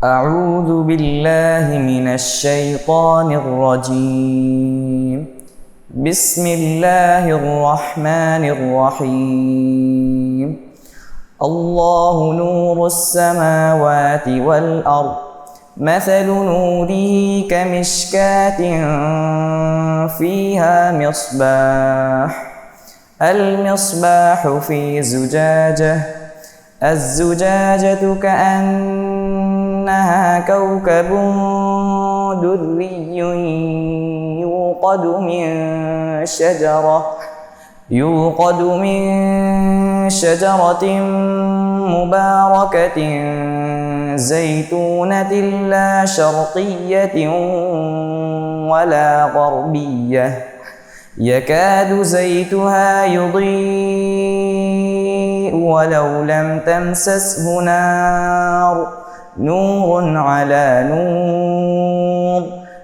أعوذ بالله من الشيطان الرجيم. بسم الله الرحمن الرحيم. الله نور السماوات والأرض، مثل نوره كمشكاة فيها مصباح، المصباح في زجاجة، الزجاجة كأنها كوكب دري يوقد من شجرة مباركة زيتونة لا شرقية ولا غربية، يكاد زيتها يضيء ولو لم تمسسه نار، نور على نور،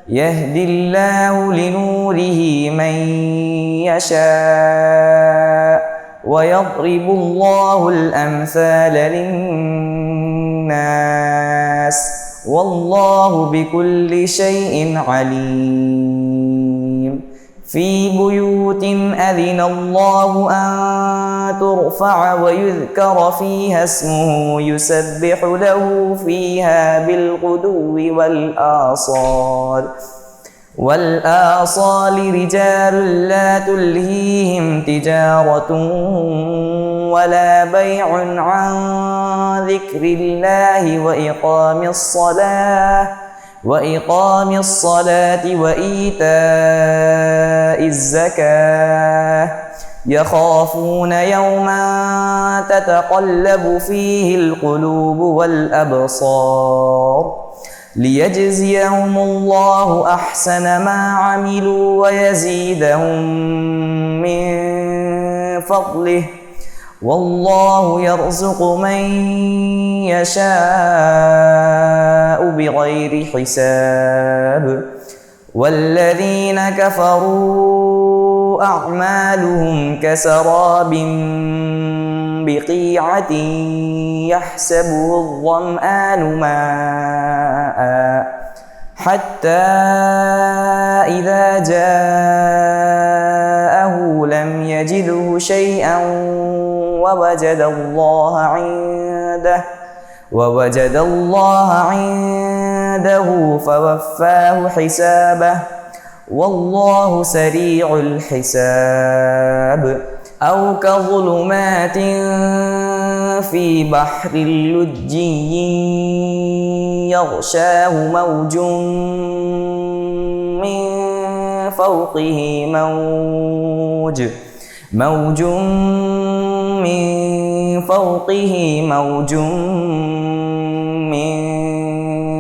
يهدي الله لنوره من يشاء، ويضرب الله الأمثال للناس، والله بكل شيء عليم. في بيوت أذن الله أن ترفع ويذكر فيها اسمه يسبح له فيها بالغدو والآصال رجال لا تلهيهم تجارة ولا بيع عن ذكر الله وإقام الصلاة وإيتاء الزكاة، يخافون يوما تتقلب فيه القلوب والأبصار، ليجزيهم الله أحسن ما عملوا ويزيدهم من فضله، والله يرزق من يشاء بغير حساب. والذين كفروا أعمالهم كسراب بقيعة يحسبه الظمآن ماء حتى إذا جاءه لم يجده شيئا ووجد الله عنده فوفاه حسابه، والله سريع الحساب. أو كظلمات في بحر لجي يغشاه موج من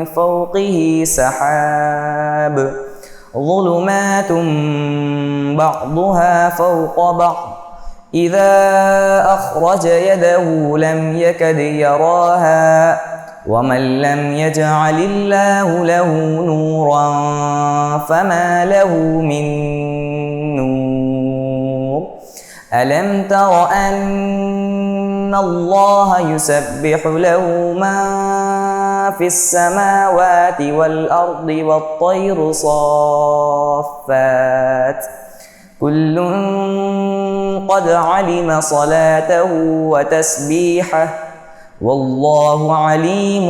فوقه سحاب، ظلمات بعضها فوق بعض، إذا أخرج يده لم يكد يراها، ومن لم يجعل الله له نورا فما له من نور. ألم تر أن الله يسبح له من في السماوات والأرض والطير صافات، كل قد علم صلاته وتسبيحه، والله عليم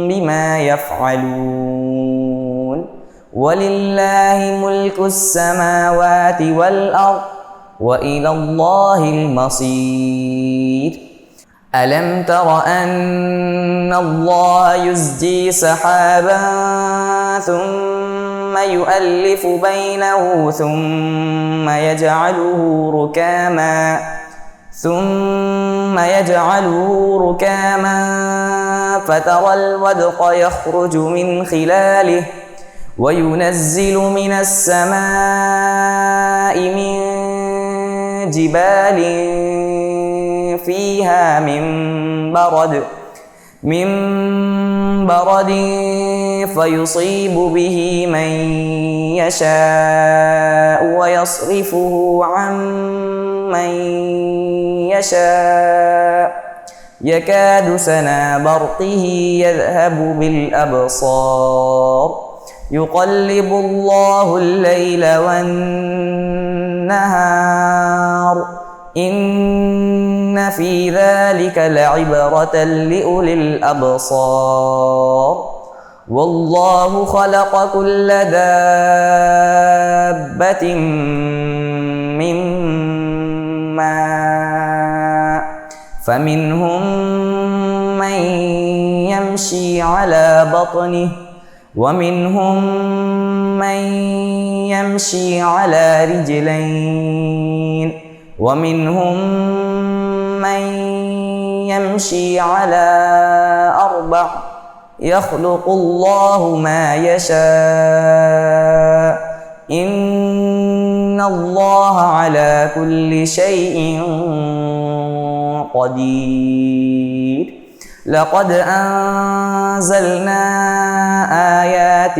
بما يفعلون. ولله ملك السماوات والأرض وإلى الله المصير. ألم تر أن الله يزجي سحابا ثم يؤلف بينه ثم يجعله ركاما فترى الودق يخرج من خلاله، وينزل من السماء من جبال فيها من برد فيصيب به من يشاء ويصرفه عن من يشاء يكاد سنا برقه يذهب بالأبصار يقلب الله الليل والنهار إن في ذلك لعبرة لأولي الأبصار والله خلق كل دابة من ماء فمنهم من يمشي على بطنه ومنهم من يمشي على رجلين ومنهم من يمشي على أربع يخلق الله ما يشاء إن الله على كل شيء قدير لقد أنزلنا آيات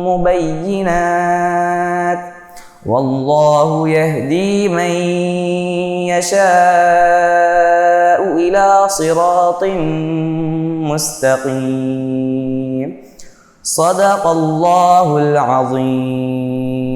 مبينات والله يهدي من يشاء إلى صراط مستقيم صدق الله العظيم.